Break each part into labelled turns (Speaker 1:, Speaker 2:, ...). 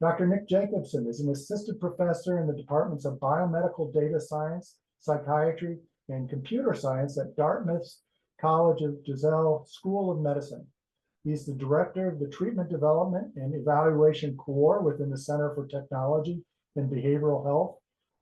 Speaker 1: Dr. Nick Jacobson is an assistant professor in the departments of Biomedical Data Science, Psychiatry, and Computer Science at Dartmouth's College of Geisel School of Medicine. He's the director of the Treatment Development and Evaluation Core within the Center for Technology and Behavioral Health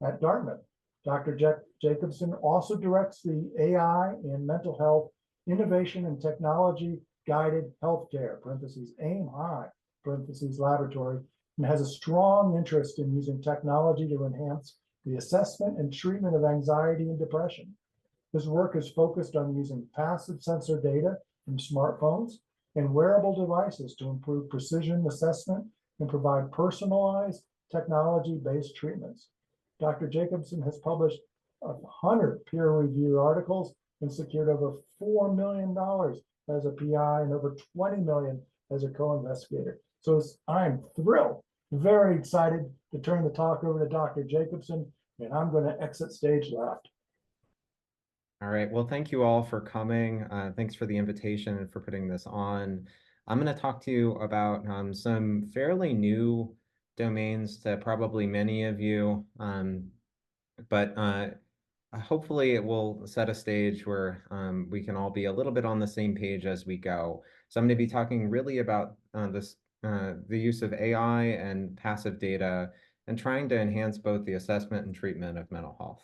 Speaker 1: at Dartmouth. Dr. Jacobson also directs the AI and Mental Health Innovation and Technology Guided Healthcare, parentheses, AIM High, parentheses, laboratory, and has a strong interest in using technology to enhance the assessment and treatment of anxiety and depression. His work is focused on using passive sensor data from smartphones and wearable devices to improve precision assessment and provide personalized technology-based treatments. Dr. Jacobson has published 100 peer-reviewed articles and secured over $4 million as a PI and over $20 million as a co-investigator. So I'm thrilled, very excited to turn the talk over to Dr. Jacobson, and I'm going to exit stage left.
Speaker 2: All right, well, thank you all for coming. Thanks for the invitation and for putting this on. I'm going to talk to you about some fairly new domains to probably many of you, but hopefully it will set a stage where we can all be a little bit on the same page as we go. So I'm going to be talking really about the use of AI and passive data and trying to enhance both the assessment and treatment of mental health.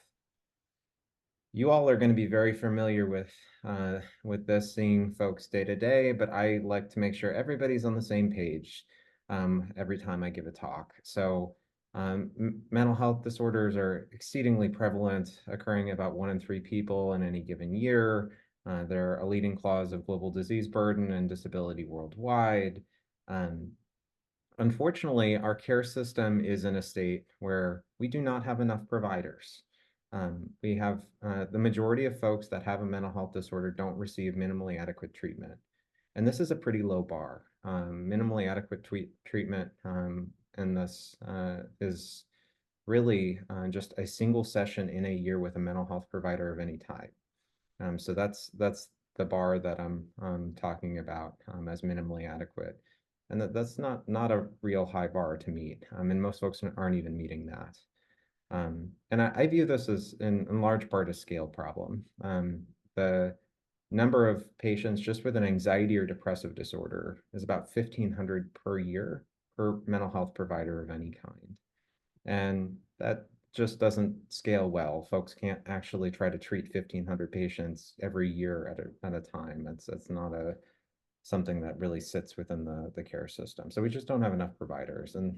Speaker 2: You all are going to be very familiar with this, seeing folks day to day, but I like to make sure everybody's on the same page every time I give a talk. So mental health disorders are exceedingly prevalent, occurring about 1 in 3 people in any given year. They're a leading cause of global disease burden and disability worldwide. Unfortunately, our care system is in a state where we do not have enough providers. We have the majority of folks that have a mental health disorder don't receive minimally adequate treatment. And this is a pretty low bar. Minimally adequate treatment and this is really just a single session in a year with a mental health provider of any type. So that's the bar that I'm talking about as minimally adequate. And that's not a real high bar to meet. And most folks aren't even meeting that. And I view this as in large part a scale problem. The number of patients just with an anxiety or depressive disorder is about 1,500 per year per mental health provider of any kind. And that just doesn't scale well. Folks can't actually try to treat 1,500 patients every year at a time. It's not something that really sits within the care system. So we just don't have enough providers. And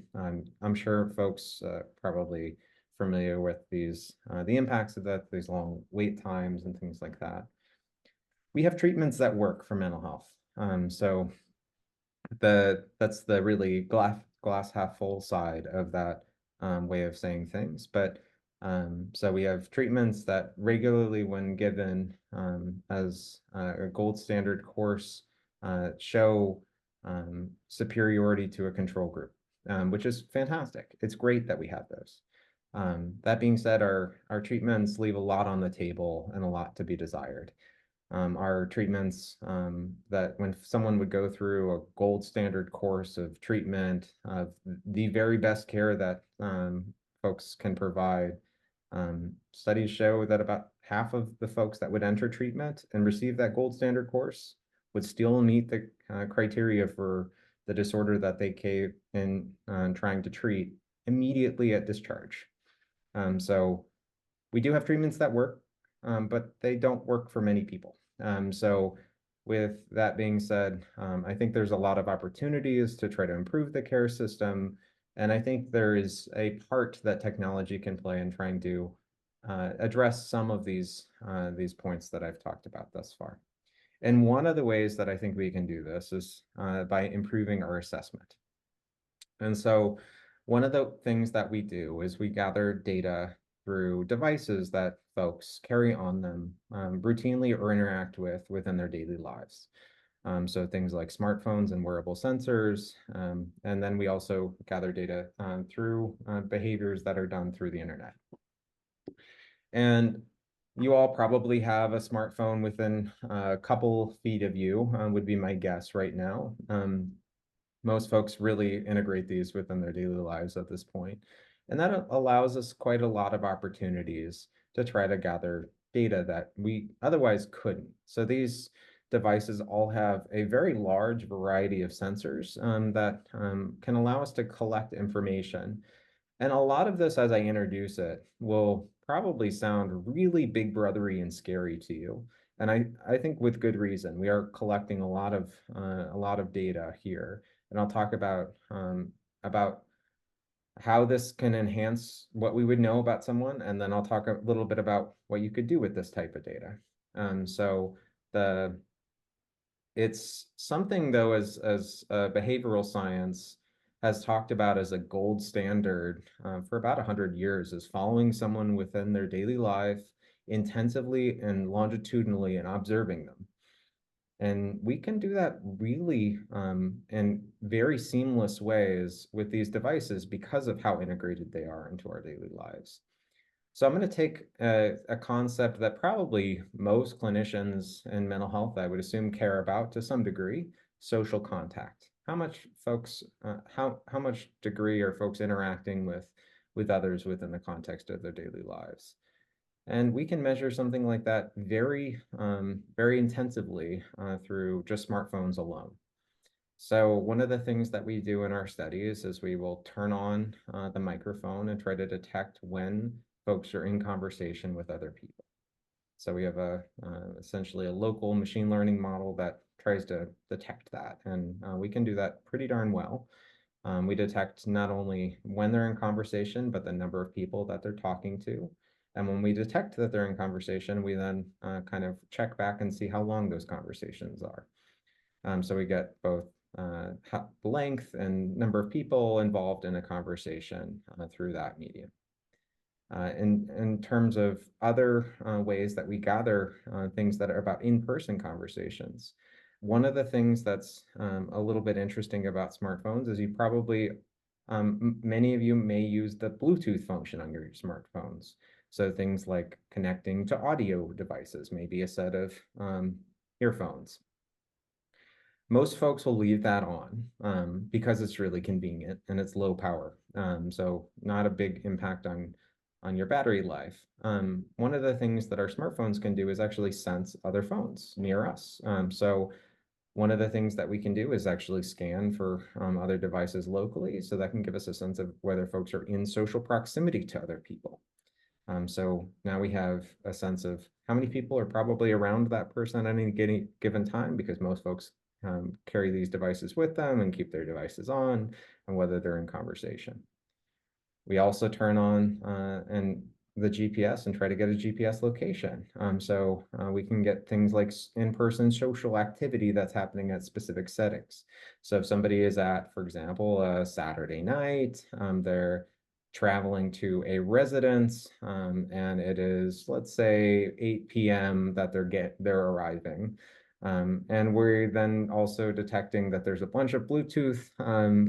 Speaker 2: I'm sure folks probably familiar with these, the impacts of that, these long wait times and things like that. We have treatments that work for mental health. So that's the really glass half full side of that way of saying things. But so we have treatments that regularly, when given as a gold standard course, show superiority to a control group, which is fantastic. It's great that we have those. That being said, our treatments leave a lot on the table and a lot to be desired. Our treatments that when someone would go through a gold standard course of treatment, of the very best care that folks can provide, studies show that about half of the folks that would enter treatment and receive that gold standard course would still meet the criteria for the disorder that they came in trying to treat immediately at discharge. So we do have treatments that work, but they don't work for many people. So with that being said, I think there's a lot of opportunities to try to improve the care system. And I think there is a part that technology can play in trying to address some of these points that I've talked about thus far. And one of the ways that I think we can do this is by improving our assessment. And so one of the things that we do is we gather data through devices that folks carry on them routinely or interact with within their daily lives. So things like smartphones and wearable sensors. And then we also gather data through behaviors that are done through the internet. And you all probably have a smartphone within a couple feet of you, would be my guess right now. Most folks really integrate these within their daily lives at this point. And that allows us quite a lot of opportunities to try to gather data that we otherwise couldn't. So these devices all have a very large variety of sensors that can allow us to collect information. And a lot of this, as I introduce it, will probably sound really big brothery and scary to you. And I think with good reason. We are collecting a lot of data here, and I'll talk about how this can enhance what we would know about someone, and then I'll talk a little bit about what you could do with this type of data. So it's something though as behavioral science has talked about as a gold standard for about 100 years, is following someone within their daily life intensively and longitudinally and observing them. And we can do that really in very seamless ways with these devices because of how integrated they are into our daily lives. So I'm going to take a concept that probably most clinicians in mental health, I would assume, care about to some degree: social contact. How much folks, how much degree are folks interacting with others within the context of their daily lives? And we can measure something like that very intensively through just smartphones alone. So one of the things that we do in our studies is we will turn on the microphone and try to detect when folks are in conversation with other people. So we have essentially a local machine learning model that tries to detect that, and we can do that pretty darn well. We detect not only when they're in conversation, but the number of people that they're talking to. And when we detect that they're in conversation, we then kind of check back and see how long those conversations are. So we get both length and number of people involved in a conversation through that medium. In terms of other ways that we gather things that are about in-person conversations, one of the things that's a little bit interesting about smartphones is you probably, many of you may use the Bluetooth function on your smartphones. So things like connecting to audio devices, maybe a set of earphones. Most folks will leave that on because it's really convenient and it's low power. So not a big impact on your battery life. One of the things that our smartphones can do is actually sense other phones near us. So one of the things that we can do is actually scan for other devices locally, so that can give us a sense of whether folks are in social proximity to other people. So now we have a sense of how many people are probably around that person at any given time, because most folks carry these devices with them and keep their devices on, and whether they're in conversation. We also turn on and the GPS and try to get a GPS location. So we can get things like in-person social activity that's happening at specific settings. So if somebody is at, for example, a Saturday night, they're traveling to a residence, and it is, let's say, 8 p.m. that they're arriving. And we're then also detecting that there's a bunch of Bluetooth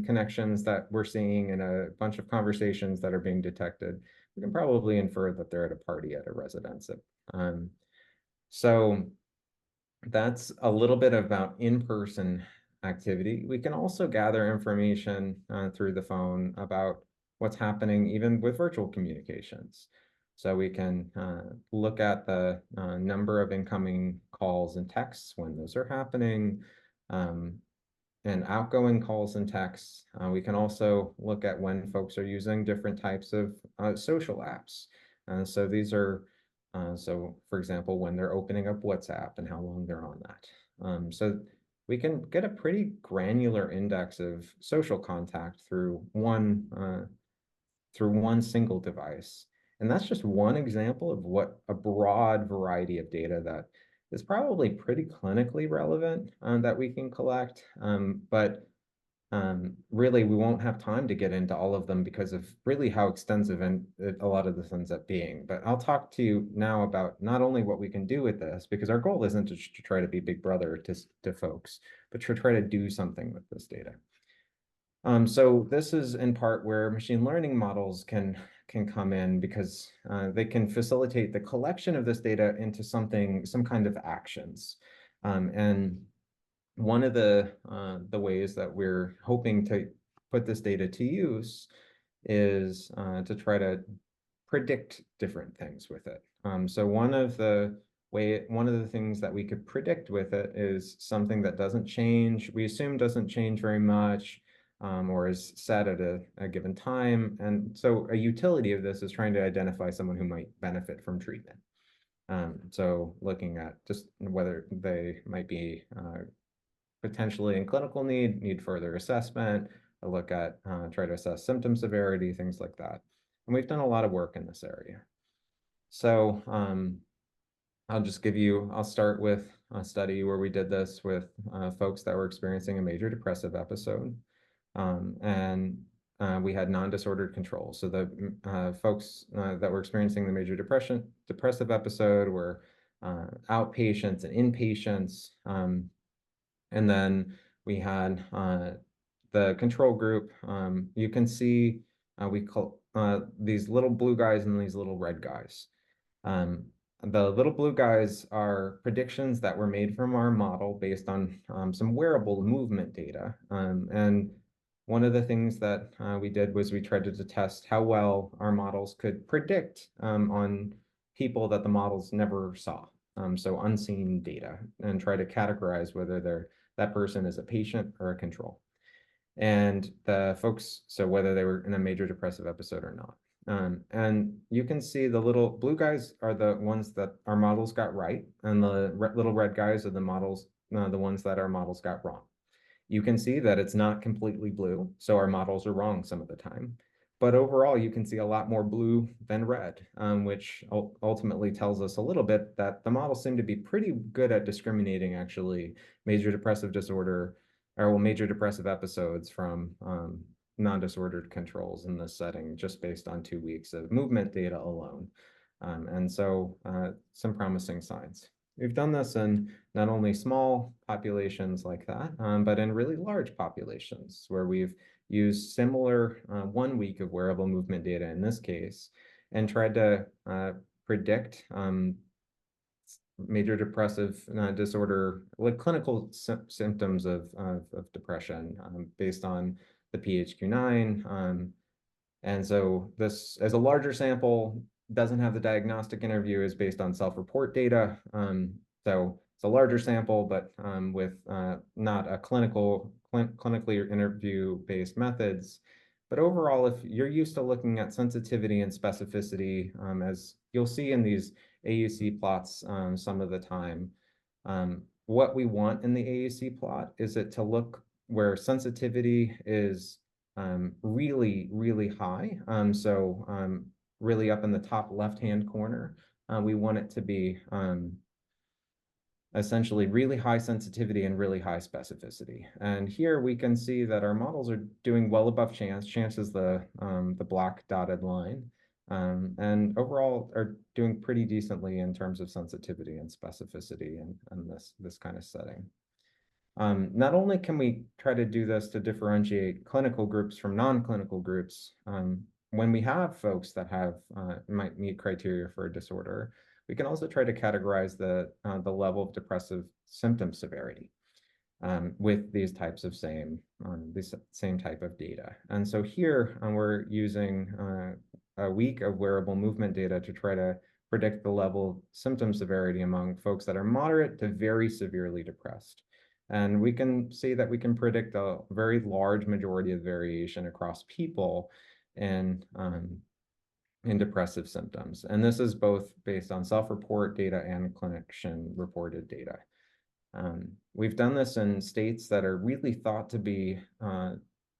Speaker 2: connections that we're seeing and a bunch of conversations that are being detected. We can probably infer that they're at a party at a residence. So that's a little bit about in-person activity. We can also gather information through the phone about what's happening even with virtual communications. So we can look at the number of incoming calls and texts when those are happening, and outgoing calls and texts. We can also look at when folks are using different types of social apps. So these are, so for example, when they're opening up WhatsApp and how long they're on that. So we can get a pretty granular index of social contact through one single device. And that's just one example of what a broad variety of data that is probably pretty clinically relevant that we can collect. But really, we won't have time to get into all of them because of really how extensive and a lot of this ends up being. But I'll talk to you now about not only what we can do with this, because our goal isn't to try to be big brother to folks, but to try to do something with this data. So this is in part where machine learning models can come in, because they can facilitate the collection of this data into some kind of actions. And one of the ways that we're hoping to put this data to use is to try to predict different things with it. So one of the things that we could predict with it is something that doesn't change. We assume doesn't change very much, or is set at a given time. And so a utility of this is trying to identify someone who might benefit from treatment. So looking at just whether they might be potentially in clinical need further assessment, a look at try to assess symptom severity, things like that. And we've done a lot of work in this area. So I'll start with a study where we did this with folks that were experiencing a major depressive episode. And we had non-disordered controls. So the folks that were experiencing the major depressive episode were outpatients and inpatients. And then we had the control group. You can see we call these little blue guys and these little red guys. The little blue guys are predictions that were made from our model based on some wearable movement data. And one of the things that we did was we tried to test how well our models could predict on people that the models never saw. So unseen data, and try to categorize whether that person is a patient or a control. And the folks, so whether they were in a major depressive episode or not. And you can see the little blue guys are the ones that our models got right, and the little red guys are the ones that our models got wrong. You can see that it's not completely blue, so our models are wrong some of the time. But overall, you can see a lot more blue than red, which ultimately tells us a little bit that the models seem to be pretty good at discriminating actually major depressive disorder, or well, major depressive episodes from non-disordered controls in this setting, just based on 2 weeks of movement data alone. And so some promising signs. We've done this in not only small populations like that, but in really large populations where we've used similar 1 week of wearable movement data in this case, and tried to predict major depressive disorder, like clinical symptoms of depression based on the PHQ-9. And so this, as a larger sample, doesn't have the diagnostic interview, is based on self-report data. So it's a larger sample, but with not a clinically interview-based methods. But overall, if you're used to looking at sensitivity and specificity, as you'll see in these AUC plots some of the time, what we want in the AUC plot is it to look where sensitivity is really, really high. Really up in the top left-hand corner, we want it to be essentially really high sensitivity and really high specificity. And here we can see that our models are doing well above chance. Chance is the black dotted line, and overall are doing pretty decently in terms of sensitivity and specificity in this kind of setting. Not only can we try to do this to differentiate clinical groups from non-clinical groups, when we have folks that might meet criteria for a disorder, we can also try to categorize the level of depressive symptom severity with these types of same type of data. And so here we're using a week of wearable movement data to try to predict the level of symptom severity among folks that are moderate to very severely depressed. And we can see that we can predict a very large majority of variation across people in depressive symptoms. And this is both based on self-report data and clinician-reported data. We've done this in states that are really thought to be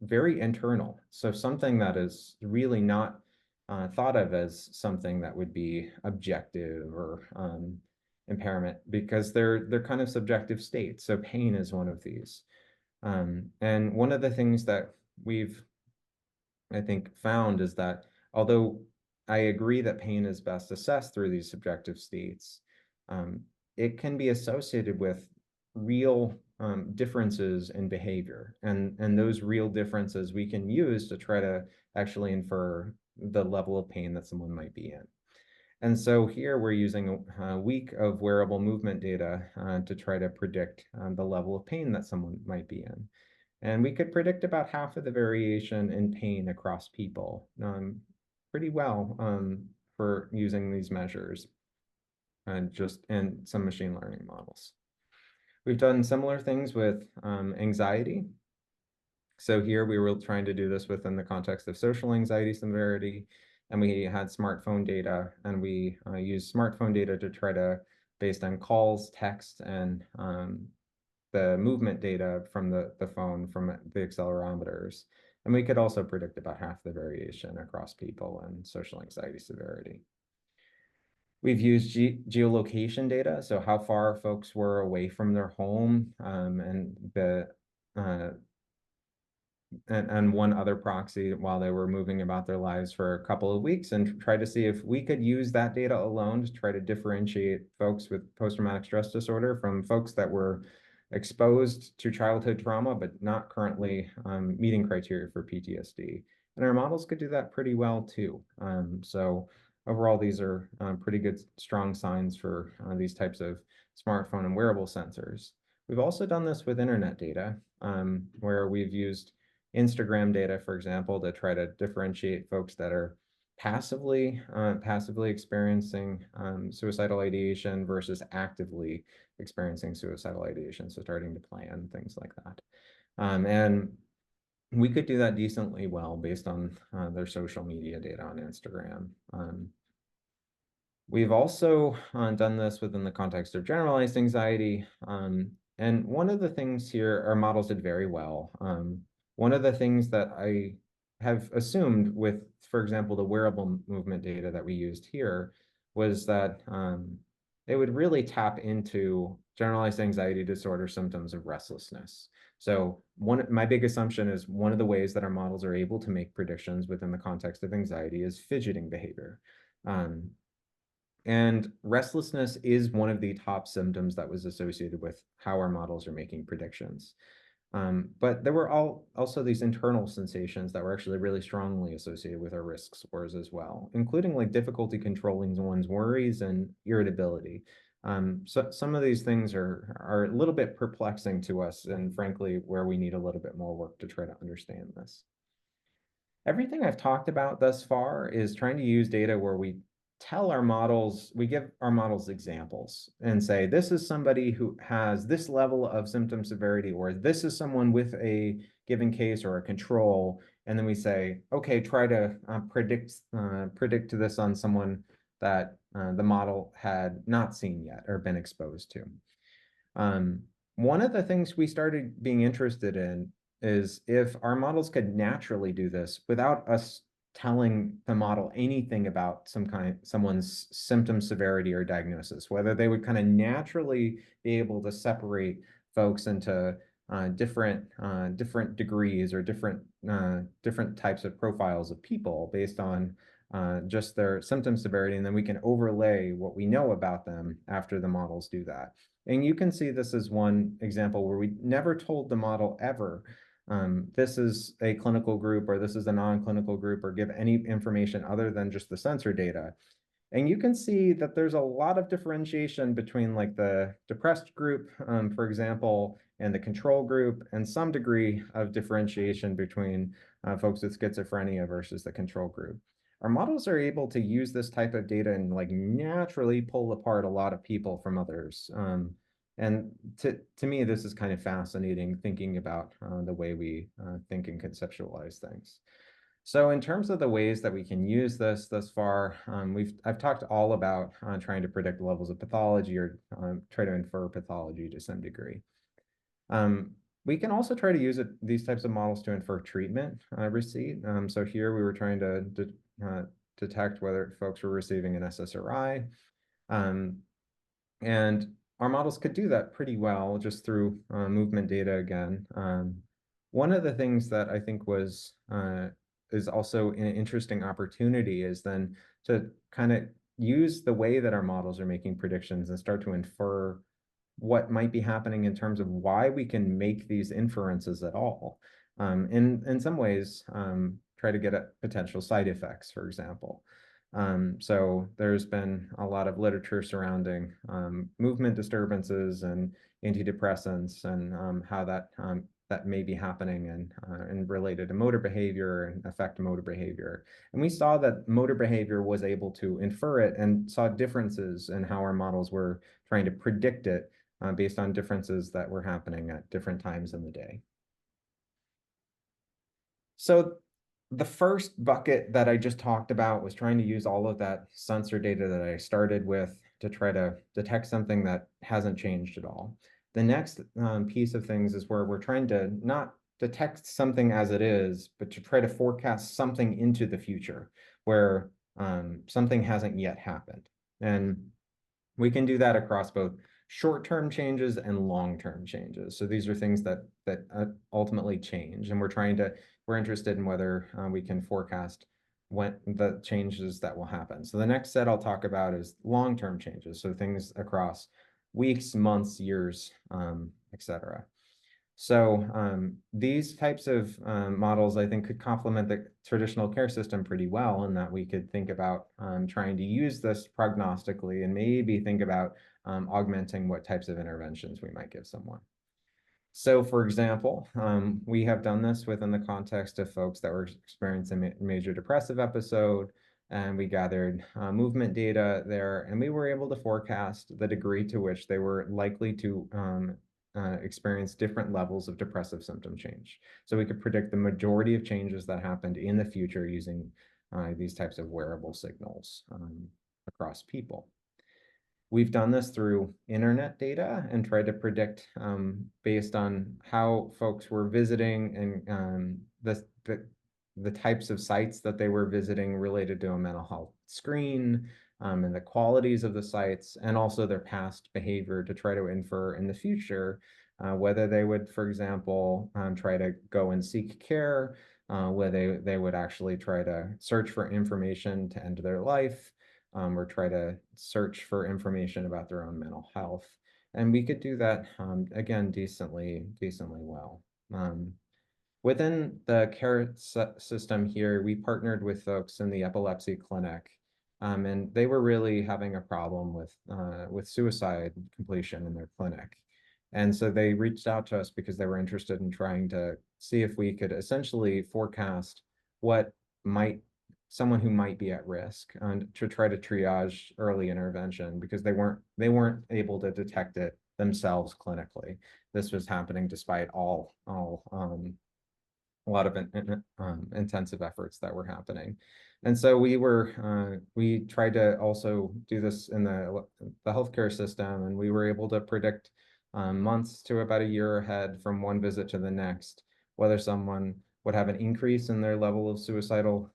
Speaker 2: very internal. So something that is really not thought of as something that would be objective or impairment, because they're kind of subjective states. So pain is one of these. And one of the things that we've, I think, found is that although I agree that pain is best assessed through these subjective states, it can be associated with real differences in behavior. And those real differences we can use to try to actually infer the level of pain that someone might be in. And so here we're using a week of wearable movement data to try to predict the level of pain that someone might be in. And we could predict about half of the variation in pain across people pretty well for using these measures and some machine learning models. We've done similar things with anxiety. So here we were trying to do this within the context of social anxiety severity, and we had smartphone data, and we used smartphone data to try to, based on calls, text, and the movement data from the phone, from the accelerometers. And we could also predict about half the variation across people and social anxiety severity. We've used geolocation data, so how far folks were away from their home, and one other proxy while they were moving about their lives for a couple of weeks, and try to see if we could use that data alone to try to differentiate folks with post-traumatic stress disorder from folks that were exposed to childhood trauma but not currently meeting criteria for PTSD. And our models could do that pretty well too. So overall, these are pretty good, strong signs for these types of smartphone and wearable sensors. We've also done this with internet data, where we've used Instagram data, for example, to try to differentiate folks that are passively experiencing suicidal ideation versus actively experiencing suicidal ideation, so starting to plan things like that. And we could do that decently well based on their social media data on Instagram. We've also done this within the context of generalized anxiety. And one of the things here, our models did very well. One of the things that I have assumed with, for example, the wearable movement data that we used here was that it would really tap into generalized anxiety disorder symptoms of restlessness. So my big assumption is one of the ways that our models are able to make predictions within the context of anxiety is fidgeting behavior. And restlessness is one of the top symptoms that was associated with how our models are making predictions. But there were also these internal sensations that were actually really strongly associated with our risk scores as well, including like difficulty controlling one's worries and irritability. So some of these things are a little bit perplexing to us, and frankly, where we need a little bit more work to try to understand this. Everything I've talked about thus far is trying to use data where we give our models examples and say, this is somebody who has this level of symptom severity, or this is someone with a given case or a control. And then we say, okay, try to predict this on someone that the model had not seen yet or been exposed to. One of the things we started being interested in is if our models could naturally do this without us telling the model anything about someone's symptom severity or diagnosis, whether they would kind of naturally be able to separate folks into different degrees or different types of profiles of people based on just their symptom severity, and then we can overlay what we know about them after the models do that. And you can see this as one example where we never told the model ever this is a clinical group or this is a non-clinical group, or give any information other than just the sensor data. And you can see that there's a lot of differentiation between like the depressed group, for example, and the control group, and some degree of differentiation between folks with schizophrenia versus the control group. Our models are able to use this type of data and like naturally pull apart a lot of people from others. And to me, this is kind of fascinating, thinking about the way we think and conceptualize things. So in terms of the ways that we can use this thus far, I've talked all about trying to predict levels of pathology or try to infer pathology to some degree. We can also try to use these types of models to infer treatment receipt. So here we were trying to detect whether folks were receiving an SSRI. And our models could do that pretty well just through movement data again. One of the things that I think is also an interesting opportunity is then to kind of use the way that our models are making predictions and start to infer what might be happening in terms of why we can make these inferences at all. In some ways, try to get at potential side effects, for example. So there's been a lot of literature surrounding movement disturbances and antidepressants and how that may be happening and related to motor behavior and affect motor behavior. And we saw that motor behavior was able to infer it and saw differences in how our models were trying to predict it based on differences that were happening at different times in the day. So the first bucket that I just talked about was trying to use all of that sensor data that I started with to try to detect something that hasn't changed at all. The next piece of things is where we're trying to not detect something as it is, but to try to forecast something into the future where something hasn't yet happened. And we can do that across both short-term changes and long-term changes. So these are things that ultimately change, and we're interested in whether we can forecast when the changes that will happen. So the next set I'll talk about is long-term changes, so things across weeks, months, years, etc. So these types of models, I think, could complement the traditional care system pretty well, in that we could think about trying to use this prognostically and maybe think about augmenting what types of interventions we might give someone. So, for example, we have done this within the context of folks that were experiencing a major depressive episode, and we gathered movement data there, and we were able to forecast the degree to which they were likely to experience different levels of depressive symptom change. So we could predict the majority of changes that happened in the future using these types of wearable signals across people. We've done this through internet data and tried to predict based on how folks were visiting and the types of sites that they were visiting related to a mental health screen, and the qualities of the sites, and also their past behavior to try to infer in the future whether they would, for example, try to go and seek care, whether they would actually try to search for information to end their life, or try to search for information about their own mental health. And we could do that, again, decently well. Within the care system here, we partnered with folks in the epilepsy clinic, and they were really having a problem with suicide completion in their clinic. And so they reached out to us because they were interested in trying to see if we could essentially forecast what someone who might be at risk, and to try to triage early intervention, because they weren't able to detect it themselves clinically. This was happening despite a lot of intensive efforts that were happening. And so we tried to also do this in the healthcare system, and we were able to predict months to about a year ahead from one visit to the next, whether someone would have an increase in their level of suicidal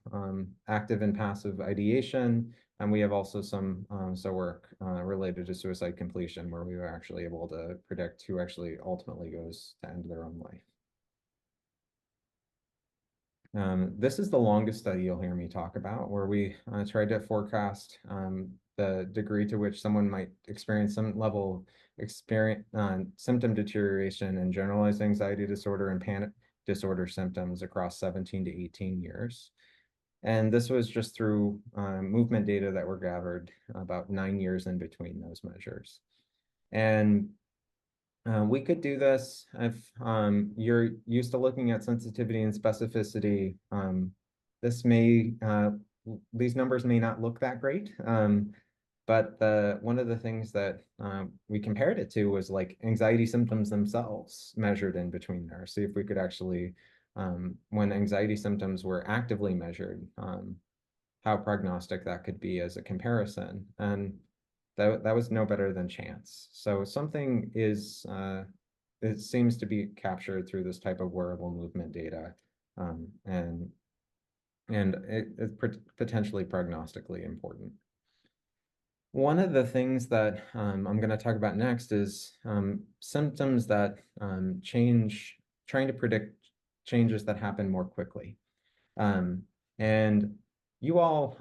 Speaker 2: active and passive ideation. And we have also some work related to suicide completion, where we were actually able to predict who actually ultimately goes to end their own life. This is the longest study you'll hear me talk about, where we tried to forecast the degree to which someone might experience some level of symptom deterioration in generalized anxiety disorder and panic disorder symptoms across 17 to 18 years. And this was just through movement data that were gathered about 9 years in between those measures. And we could do this if you're used to looking at sensitivity and specificity. These numbers may not look that great, but one of the things that we compared it to was like anxiety symptoms themselves measured in between there. See if we could actually, when anxiety symptoms were actively measured, how prognostic that could be as a comparison. And that was no better than chance. So something it seems to be captured through this type of wearable movement data, and it's potentially prognostically important. One of the things that I'm going to talk about next is symptoms that trying to predict changes that happen more quickly. And you all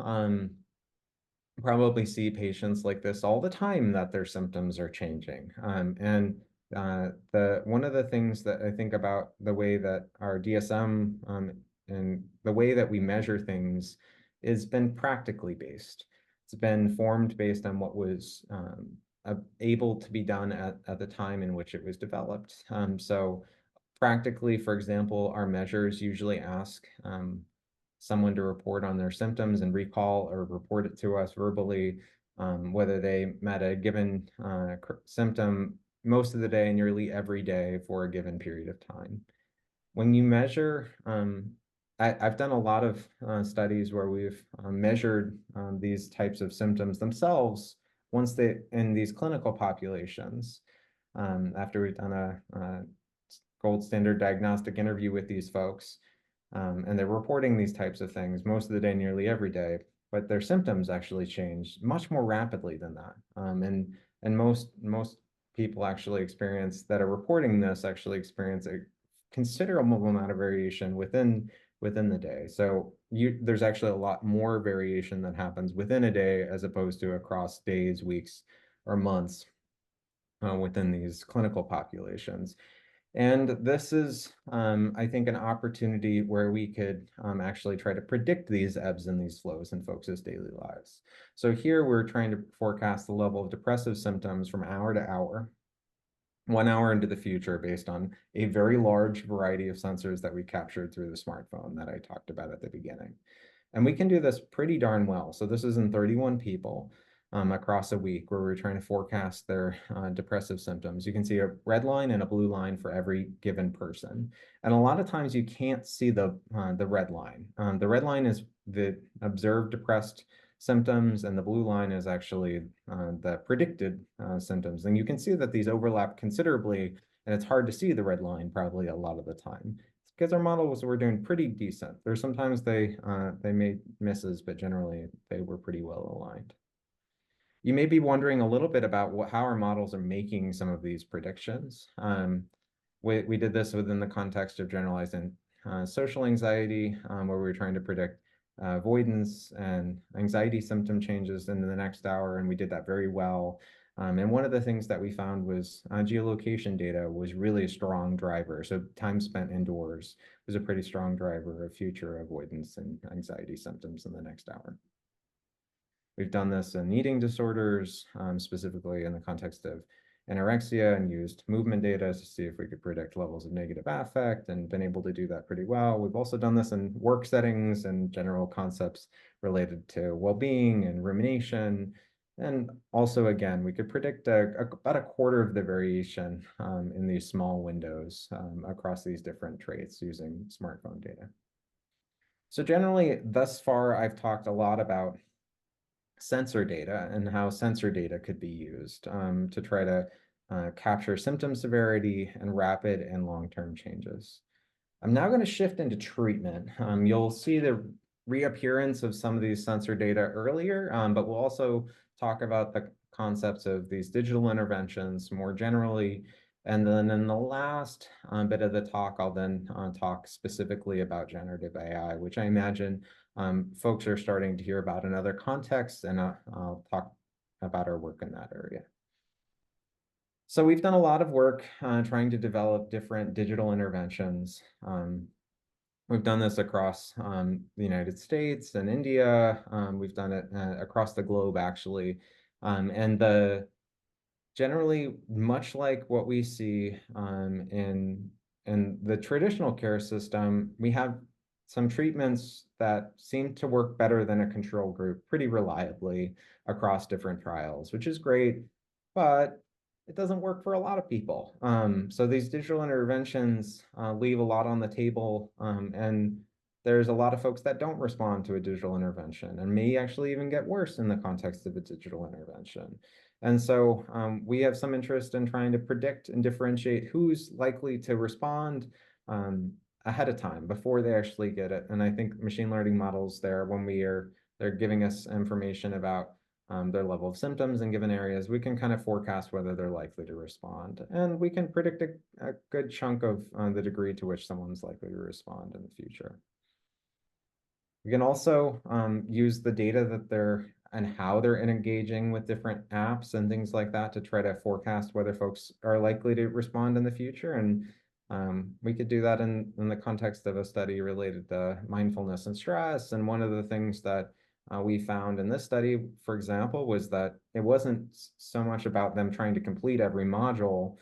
Speaker 2: probably see patients like this all the time, that their symptoms are changing. One of the things that I think about the way that our DSM and the way that we measure things has been practically based. It's been formed based on what was able to be done at the time in which it was developed. So practically, for example, our measures usually ask someone to report on their symptoms and recall or report it to us verbally, whether they met a given symptom most of the day, nearly every day for a given period of time. When you measure, I've done a lot of studies where we've measured these types of symptoms themselves once they in these clinical populations. After we've done a gold standard diagnostic interview with these folks, and they're reporting these types of things most of the day, nearly every day, but their symptoms actually change much more rapidly than that. And most people actually experience that are reporting this actually experience a considerable amount of variation within the day. So there's actually a lot more variation that happens within a day as opposed to across days, weeks, or months within these clinical populations. And this is, I think, an opportunity where we could actually try to predict these ebbs and these flows in folks' daily lives. So here we're trying to forecast the level of depressive symptoms from hour to hour, 1 hour into the future, based on a very large variety of sensors that we captured through the smartphone that I talked about at the beginning. And we can do this pretty darn well. So this is in 31 people across a week where we're trying to forecast their depressive symptoms. You can see a red line and a blue line for every given person. And a lot of times you can't see the red line. The red line is the observed depressed symptoms, and the blue line is actually the predicted symptoms. And you can see that these overlap considerably, and it's hard to see the red line probably a lot of the time, because our models were doing pretty decent. There's sometimes they made misses, but generally they were pretty well aligned. You may be wondering a little bit about how our models are making some of these predictions. We did this within the context of generalized social anxiety, where we were trying to predict avoidance and anxiety symptom changes in the next hour, and we did that very well. And one of the things that we found was geolocation data was really a strong driver. So time spent indoors was a pretty strong driver of future avoidance and anxiety symptoms in the next hour. We've done this in eating disorders, specifically in the context of anorexia, and used movement data to see if we could predict levels of negative affect, and been able to do that pretty well. We've also done this in work settings and general concepts related to well-being and rumination. And also, again, we could predict about a quarter of the variation in these small windows across these different traits using smartphone data. So generally, thus far, I've talked a lot about sensor data and how sensor data could be used to try to capture symptom severity and rapid and long-term changes. I'm now going to shift into treatment. You'll see the reappearance of some of these sensor data earlier, but we'll also talk about the concepts of these digital interventions more generally. And then in the last bit of the talk, I'll then talk specifically about generative AI, which I imagine folks are starting to hear about in other contexts, and I'll talk about our work in that area. So we've done a lot of work trying to develop different digital interventions. We've done this across the United States and India. We've done it across the globe, actually. And generally, much like what we see in the traditional care system, we have some treatments that seem to work better than a control group pretty reliably across different trials, which is great, but it doesn't work for a lot of people. So these digital interventions leave a lot on the table, and there's a lot of folks that don't respond to a digital intervention and may actually even get worse in the context of a digital intervention. And so we have some interest in trying to predict and differentiate who's likely to respond ahead of time before they actually get it. And I think machine learning models there, when they're giving us information about their level of symptoms in given areas, we can kind of forecast whether they're likely to respond. And we can predict a good chunk of the degree to which someone's likely to respond in the future. We can also use the data that they're and how they're engaging with different apps and things like that to try to forecast whether folks are likely to respond in the future. And We could do that in the context of a study related to mindfulness and stress. And one of the things that we found in this study, for example, was that it wasn't so much about them trying to complete every module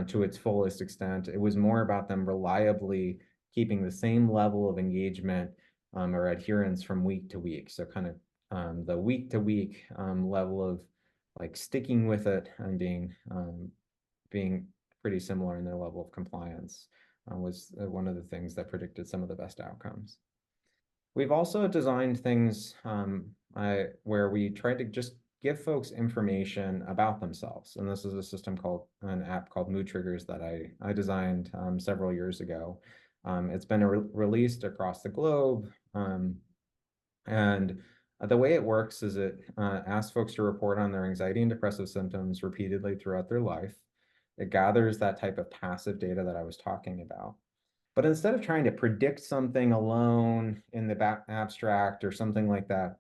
Speaker 2: to its fullest extent. It was more about them reliably keeping the same level of engagement or adherence from week to week. So kind of the week to week level of like sticking with it and being pretty similar in their level of compliance was one of the things that predicted some of the best outcomes. We've also designed things where we tried to just give folks information about themselves. And this is a system called an app called Mood Triggers that I designed several years ago. It's been released across the globe. And the way it works is it asks folks to report on their anxiety and depressive symptoms repeatedly throughout their life. It gathers that type of passive data that I was talking about. But instead of trying to predict something alone in the abstract or something like that,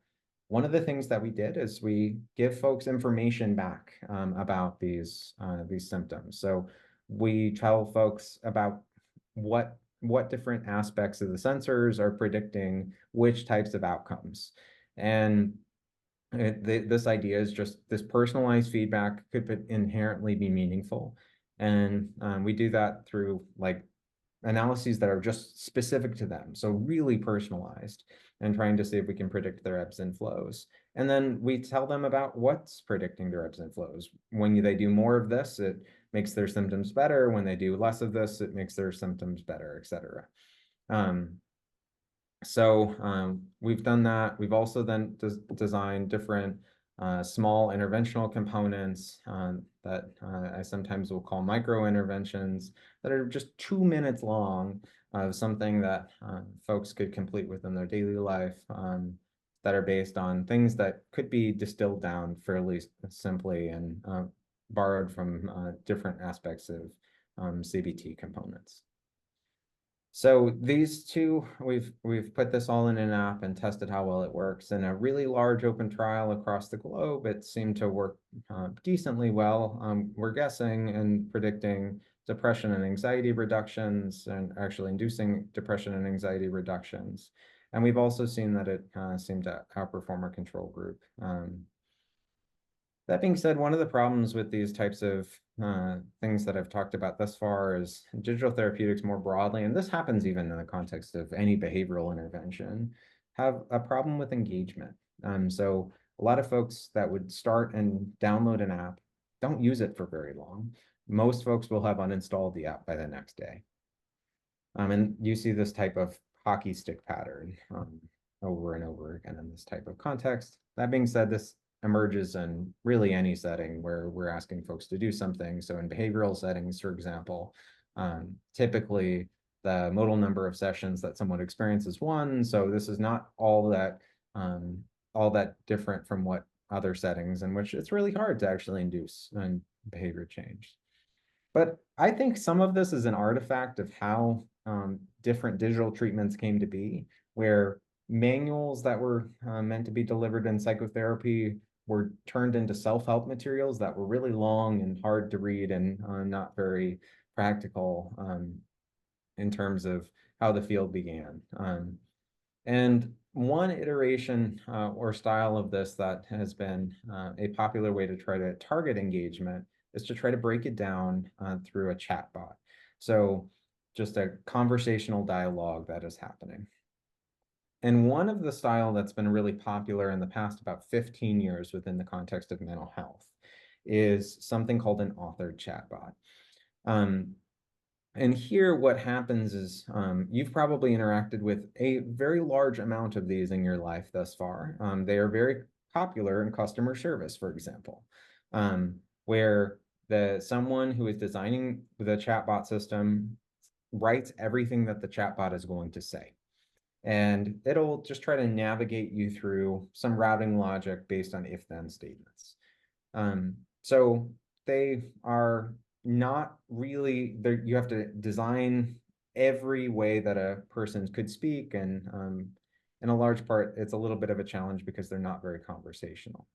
Speaker 2: one of the things that we did is we give folks information back about these symptoms. So we tell folks about what different aspects of the sensors are predicting which types of outcomes. And this idea is just this personalized feedback could inherently be meaningful. And we do that through like analyses that are just specific to them. So really personalized and trying to see if we can predict their ebbs and flows. And then we tell them about what's predicting their ebbs and flows. When they do more of this, it makes their symptoms better. When they do less of this, it makes their symptoms better, et cetera. We've done that. We've also then designed different small interventional components that I sometimes will call micro interventions that are just 2 minutes long of something that folks could complete within their daily life that are based on things that could be distilled down fairly simply and borrowed from different aspects of CBT components. So these two, we've put this all in an app and tested how well it works. In a really large open trial across the globe, it seemed to work decently well. We're guessing and predicting depression and anxiety reductions and actually inducing depression and anxiety reductions. And we've also seen that it seemed to outperform our control group. That being said, one of the problems with these types of things that I've talked about thus far is digital therapeutics more broadly, and this happens even in the context of any behavioral intervention, have a problem with engagement. So a lot of folks that would start and download an app don't use it for very long. Most folks will have uninstalled the app by the next day. And you see this type of hockey stick pattern over and over again in this type of context. That being said, this emerges in really any setting where we're asking folks to do something. So in behavioral settings, for example, typically the modal number of sessions that someone experiences one. So this is not all that different from what other settings in which it's really hard to actually induce behavior change. But I think some of this is an artifact of how different digital treatments came to be, where manuals that were meant to be delivered in psychotherapy were turned into self-help materials that were really long and hard to read and not very practical in terms of how the field began. And one iteration or style of this that has been a popular way to try to target engagement is to try to break it down through a chatbot. So just a conversational dialogue that is happening. And one of the style that's been really popular in the past about 15 years within the context of mental health is something called an authored chatbot. And here what happens is you've probably interacted with a very large amount of these in your life thus far. They are very popular in customer service, for example, where someone who is designing the chatbot system writes everything that the chatbot is going to say. And it'll just try to navigate you through some routing logic based on if-then statements. So they are not really, you have to design every way that a person could speak. And in a large part, it's a little bit of a challenge because they're not very conversational.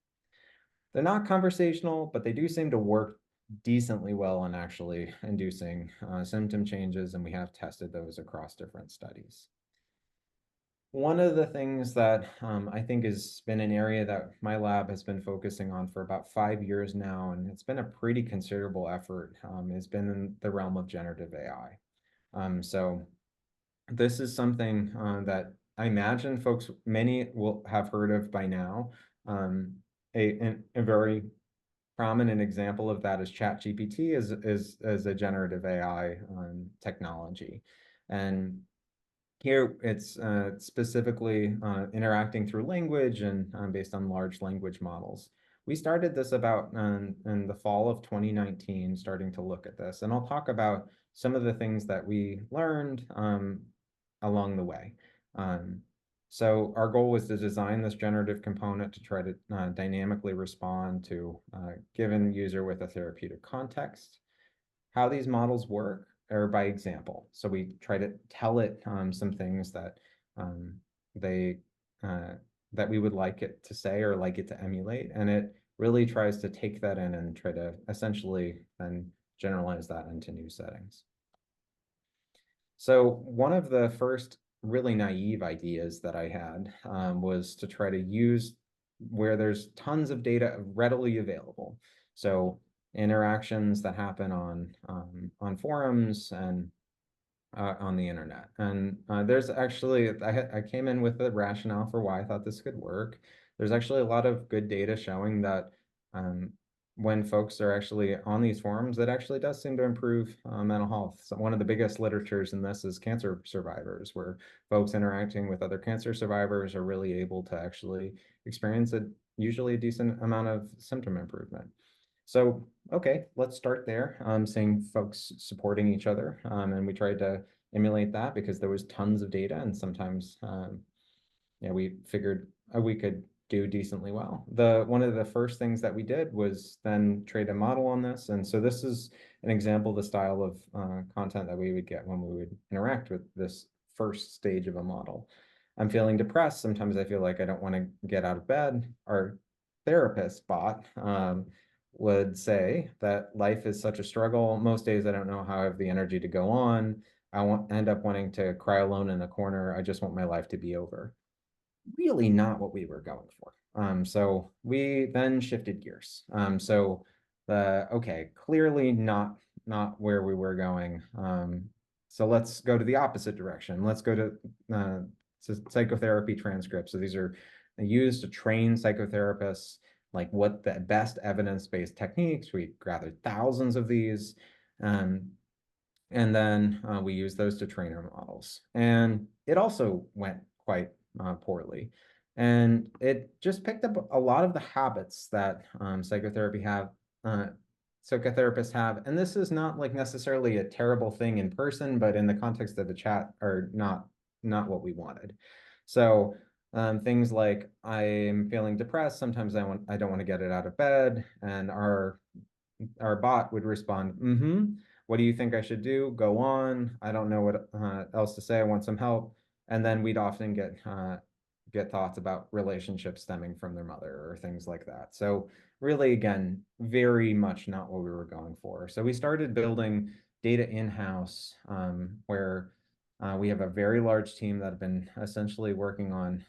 Speaker 2: They're not conversational, but they do seem to work decently well in actually inducing symptom changes, and we have tested those across different studies. One of the things that I think has been an area that my lab has been focusing on for about 5 years now, and it's been a pretty considerable effort, has been in the realm of generative AI. So this is something that I imagine many will have heard of by now. A very prominent example of that is ChatGPT is a generative AI technology. And here it's specifically interacting through language and based on large language models. We started this about in the fall of 2019, starting to look at this. And I'll talk about some of the things that we learned along the way. So our goal was to design this generative component to try to dynamically respond to a given user with a therapeutic context. How these models work are by example. So we try to tell it some things that they that we would like it to say or like it to emulate, and it really tries to take that in and try to essentially then generalize that into new settings. So one of the first really naive ideas that I had was to try to use where there's tons of data readily available. So interactions that happen on forums and on the internet. And there's actually, I came in with a rationale for why I thought this could work. There's actually a lot of good data showing that when folks are actually on these forums, it actually does seem to improve mental health. So one of the biggest literatures in this is cancer survivors, where folks interacting with other cancer survivors are really able to actually experience usually a decent amount of symptom improvement. So, okay, let's start there, seeing folks supporting each other. And we tried to emulate that because there was tons of data, and sometimes we figured we could do decently well. One of the first things that we did was then trade a model on this. And so this is an example of the style of content that we would get when we would interact with this first stage of a model. I'm feeling depressed. Sometimes I feel like I don't want to get out of bed. Our therapist bot would say that life is such a struggle. Most days I don't know how I have the energy to go on. End up wanting to cry alone in a corner. I just want my life to be over. Really not what we were going for. So we then shifted gears. Okay, clearly not where we were going. So let's go to the opposite direction. Let's go to psychotherapy transcripts. So these are used to train psychotherapists, like what the best evidence-based techniques. We gathered thousands of these. And then we use those to train our models. And it also went quite poorly. And it just picked up a lot of the habits that psychotherapists have. And this is not like necessarily a terrible thing in person, but in the context of the chat are not what we wanted. So things like I'm feeling depressed. Sometimes I don't want to get it out of bed. And our bot would respond, what do you think I should do? Go on. I don't know what else to say. I want some help. And then we'd often get thoughts about relationships stemming from their mother or things like that. So really, again, very much not what we were going for. So we started building data in-house where we have a very large team that have been essentially working on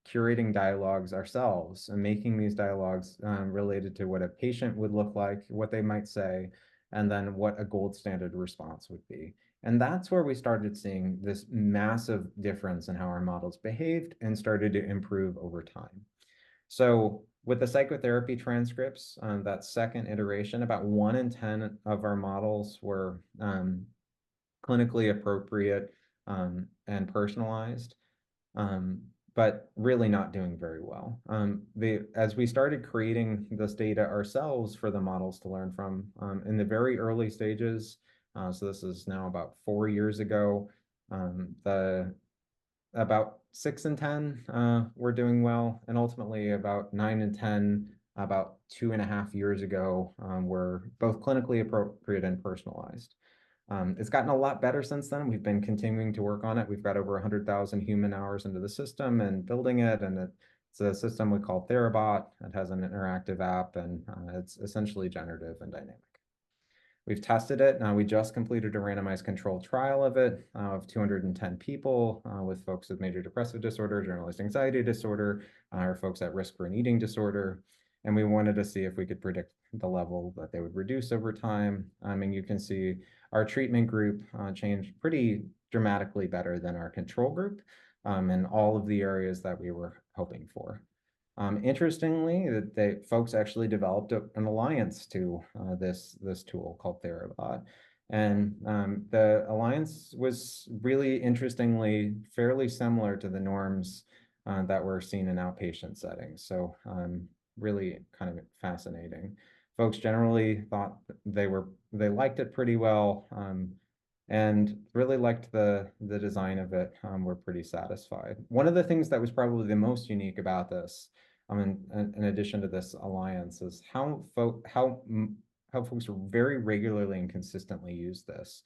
Speaker 2: curating dialogues ourselves and making these dialogues related to what a patient would look like, what they might say, and then what a gold standard response would be. And that's where we started seeing this massive difference in how our models behaved and started to improve over time. So with the psychotherapy transcripts, that second iteration, about 1 in 10 of our models were clinically appropriate and personalized. But really not doing very well. As we started creating this data ourselves for the models to learn from in the very early stages, so this is now about 4 years ago, about 6 in 10 were doing well, and ultimately about 9 in 10 about 2.5 years ago were both clinically appropriate and personalized. It's gotten a lot better since then. We've been continuing to work on it. We've got over 100,000 human hours into the system and building it. And it's a system we call TheraBot. It has an interactive app, and it's essentially generative and dynamic. We've tested it. We just completed a randomized controlled trial of it of 210 people with folks with major depressive disorder, generalized anxiety disorder, or folks at risk for an eating disorder. And we wanted to see if we could predict the level that they would reduce over time. And you can see our treatment group changed pretty dramatically better than our control group in all of the areas that we were hoping for. Interestingly, folks actually developed an alliance to this tool called TheraBot. And the alliance was really interestingly fairly similar to the norms that were seen in outpatient settings. So really kind of fascinating. Folks generally thought they liked it pretty well and really liked the design of it. We're pretty satisfied. One of the things that was probably the most unique about this, in addition to this alliance, is how folks very regularly and consistently use this.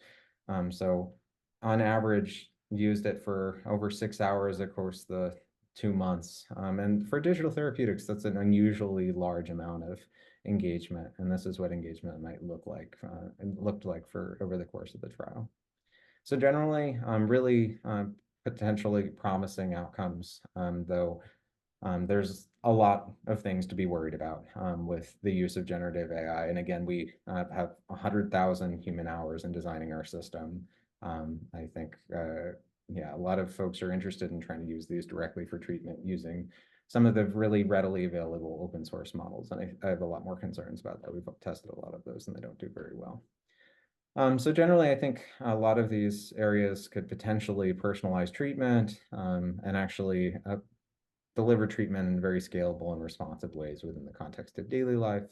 Speaker 2: So on average, used it for over 6 hours across the 2 months. And for digital therapeutics, that's an unusually large amount of engagement. And this is what engagement might look like and looked like for over the course of the trial. So generally, really potentially promising outcomes, though there's a lot of things to be worried about with the use of generative AI. And again, we have 100,000 human hours in designing our system. I think, yeah, a lot of folks are interested in trying to use these directly for treatment using some of the really readily available open source models. And I have a lot more concerns about that. We've tested a lot of those and they don't do very well. So generally, I think a lot of these areas could potentially personalize treatment and actually deliver treatment in very scalable and responsive ways within the context of daily life.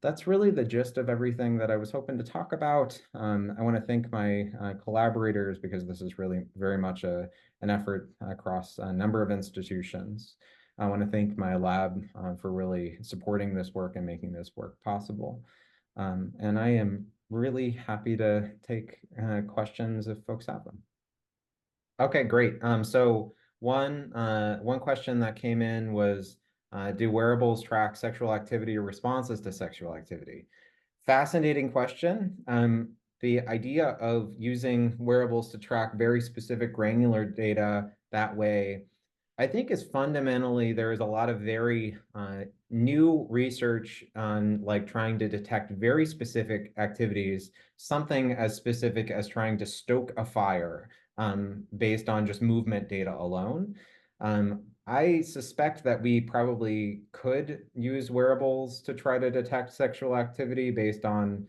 Speaker 2: That's really the gist of everything that I was hoping to talk about. I want to thank my collaborators because this is really very much an effort across a number of institutions. I want to thank my lab for really supporting this work and making this work possible. And I am really happy to take questions if folks have them. Okay, great. So one question that came in was, do wearables track sexual activity or responses to sexual activity? Fascinating question. The idea of using wearables to track very specific granular data that way, I think is fundamentally, there is a lot of very new research on like trying to detect very specific activities, something as specific as trying to stoke a fire based on just movement data alone. I suspect that we probably could use wearables to try to detect sexual activity based on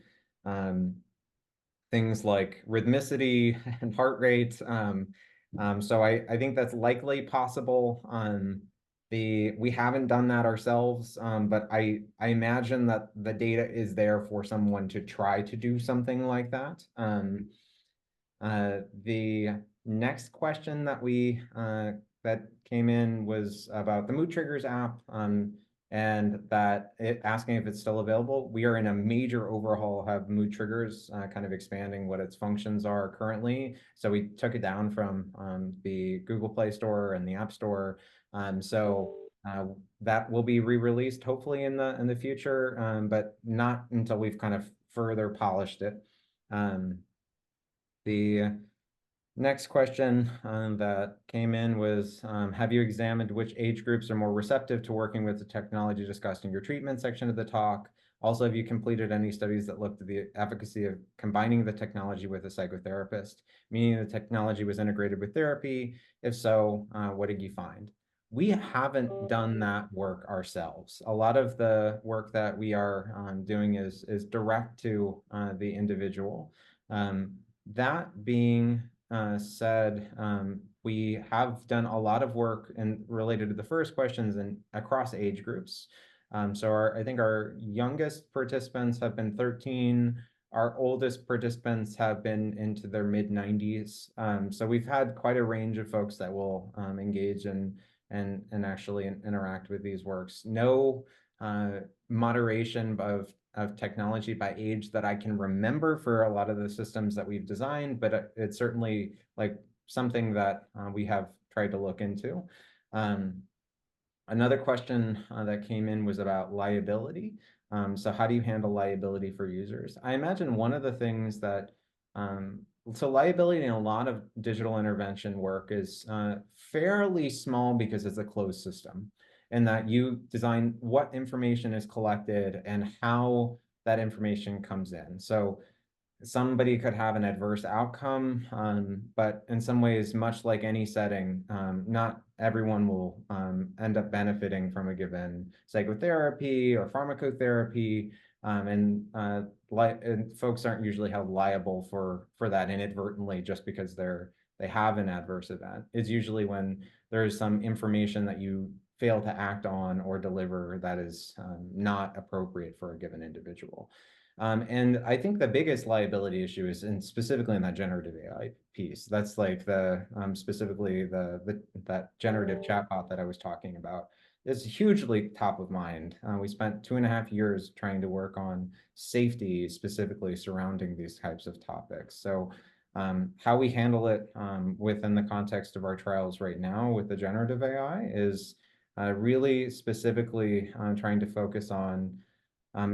Speaker 2: things like rhythmicity and heart rate. So I think that's likely possible. We haven't done that ourselves, but I imagine that the data is there for someone to try to do something like that. The next question that came in was about the Mood Triggers app, and asking if it's still available. We are in a major overhaul of Mood Triggers, kind of expanding what its functions are currently. So we took it down from the Google Play Store and the App Store. That will be re-released hopefully in the future, but not until we've kind of further polished it. The next question that came in was, have you examined which age groups are more receptive to working with the technology discussed in your treatment section of the talk? Also, have you completed any studies that looked at the efficacy of combining the technology with a psychotherapist, meaning the technology was integrated with therapy? If so, what did you find? We haven't done that work ourselves. A lot of the work that we are doing is direct to the individual. That being said, we have done a lot of work related to the first questions and across age groups. So I think our youngest participants have been 13. Our oldest participants have been into their mid-90s. So we've had quite a range of folks that will engage and actually interact with these works. No moderation of technology by age that I can remember for a lot of the systems that we've designed, but it's certainly like something that we have tried to look into. Another question that came in was about liability. So how do you handle liability for users? I imagine one of the things that, so liability in a lot of digital intervention work is fairly small because it's a closed system, and that you design what information is collected and how that information comes in. So somebody could have an adverse outcome, but in some ways, much like any setting, not everyone will end up benefiting from a given psychotherapy or pharmacotherapy, and folks aren't usually held liable for that inadvertently just because they have an adverse event. It's usually when there's some information that you fail to act on or deliver that is not appropriate for a given individual. And I think the biggest liability issue is specifically in that generative AI piece. That's like specifically that generative chatbot that I was talking about is hugely top of mind. We spent 2.5 years trying to work on safety specifically surrounding these types of topics. So how we handle it within the context of our trials right now with the generative AI is really specifically trying to focus on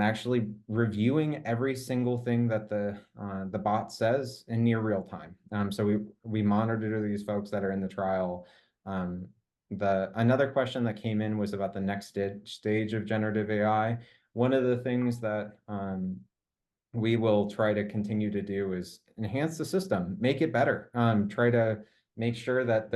Speaker 2: actually reviewing every single thing that the bot says in near real time. So we monitor these folks that are in the trial. Another question that came in was about the next stage of generative AI. One of the things that we will try to continue to do is enhance the system, make it better, try to make sure that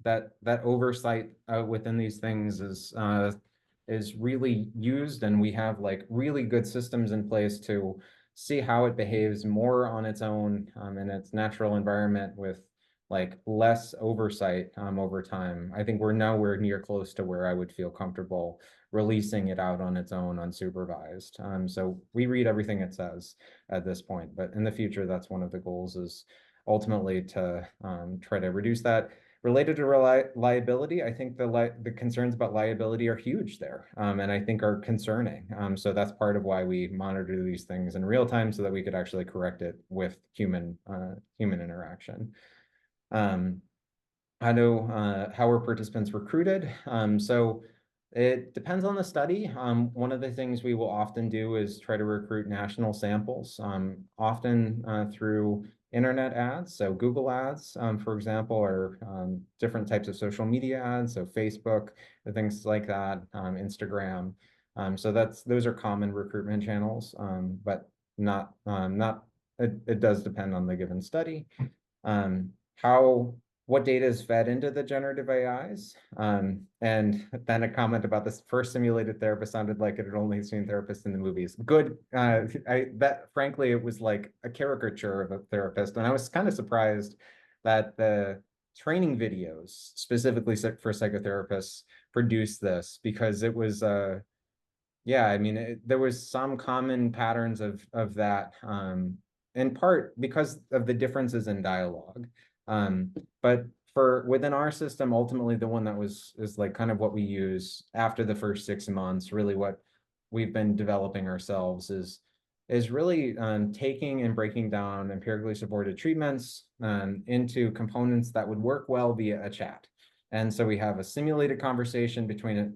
Speaker 2: that oversight within these things is really used, and we have like really good systems in place to see how it behaves more on its own in its natural environment with like less oversight over time. I think we're nowhere near close to where I would feel comfortable releasing it out on its own unsupervised. So we read everything it says at this point, but in the future, that's one of the goals is ultimately to try to reduce that. Related to liability, I think the concerns about liability are huge there, and I think are concerning. So that's part of why we monitor these things in real time so that we could actually correct it with human interaction. I know how are participants recruited. So it depends on the study. One of the things we will often do is try to recruit national samples, often through internet ads. So Google ads, for example, or different types of social media ads. So Facebook, and things like that, Instagram. So those are common recruitment channels, but not it does depend on the given study. What data is fed into the generative AIs? And then a comment about this first simulated therapist sounded like it had only seen therapists in the movies. Good. That frankly, it was like a caricature of a therapist. And I was kind of surprised that the training videos specifically for psychotherapists produced this, because it was, yeah, I mean, there was some common patterns of that, in part because of the differences in dialogue. But for within our system, ultimately the one that is like kind of what we use after the first 6 months, really what we've been developing ourselves is really taking and breaking down empirically supported treatments into components that would work well via a chat. And so we have a simulated conversation between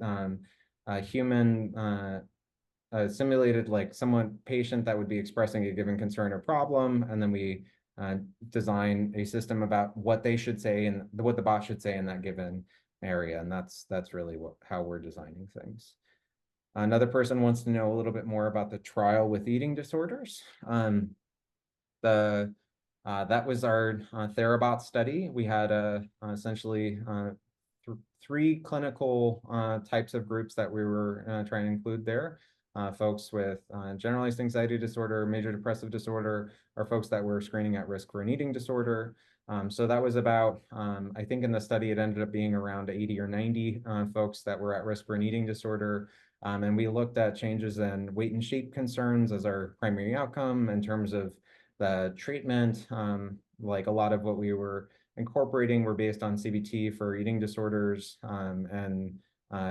Speaker 2: a human, simulated like someone patient that would be expressing a given concern or problem, and then we design a system about what they should say and what the bot should say in that given area, and that's really how we're designing things. Another person wants to know a little bit more about the trial with eating disorders. That was our TheraBot study. We had essentially 3 clinical types of groups that we were trying to include there. Folks with generalized anxiety disorder, major depressive disorder, or folks that were screening at risk for an eating disorder. So that was about, I think in the study, it ended up being around 80 or 90 folks that were at risk for an eating disorder. And we looked at changes in weight and shape concerns as our primary outcome in terms of the treatment. Like a lot of what we were incorporating were based on CBT for eating disorders, and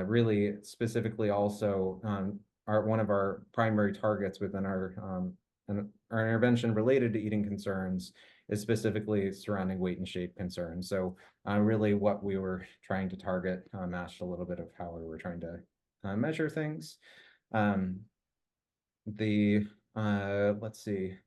Speaker 2: really specifically also one of our primary targets within our intervention related to eating concerns is specifically surrounding weight and shape concerns. So really what we were trying to target matched a little bit of how we were trying to measure things. Let's see.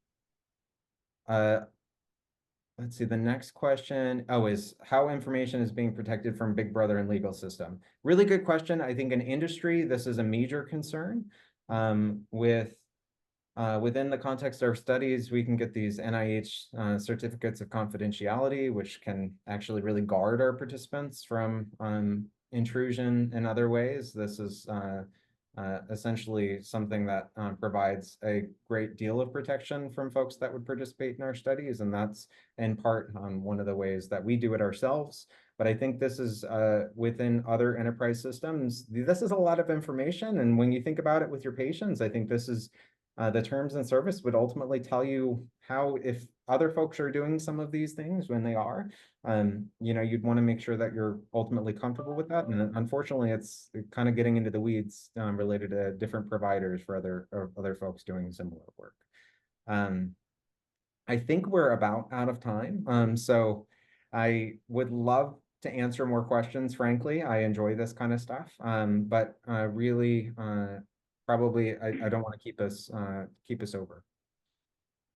Speaker 2: Let's see, the next question, is how information is being protected from Big Brother and legal system? Really good question. I think in industry, this is a major concern. Within the context of our studies, we can get these NIH certificates of confidentiality, which can actually really guard our participants from intrusion in other ways. This is essentially something that provides a great deal of protection from folks that would participate in our studies. And that's in part one of the ways that we do it ourselves. But I think this is within other enterprise systems, this is a lot of information. And when you think about it with your patients, I think this is the terms and service would ultimately tell you how, if other folks are doing some of these things when they are, you'd want to make sure that you're ultimately comfortable with that. And unfortunately, it's kind of getting into the weeds related to different providers for other folks doing similar work. I think we're about out of time. So I would love to answer more questions, frankly. I enjoy this kind of stuff. But really, probably I don't want to keep us over.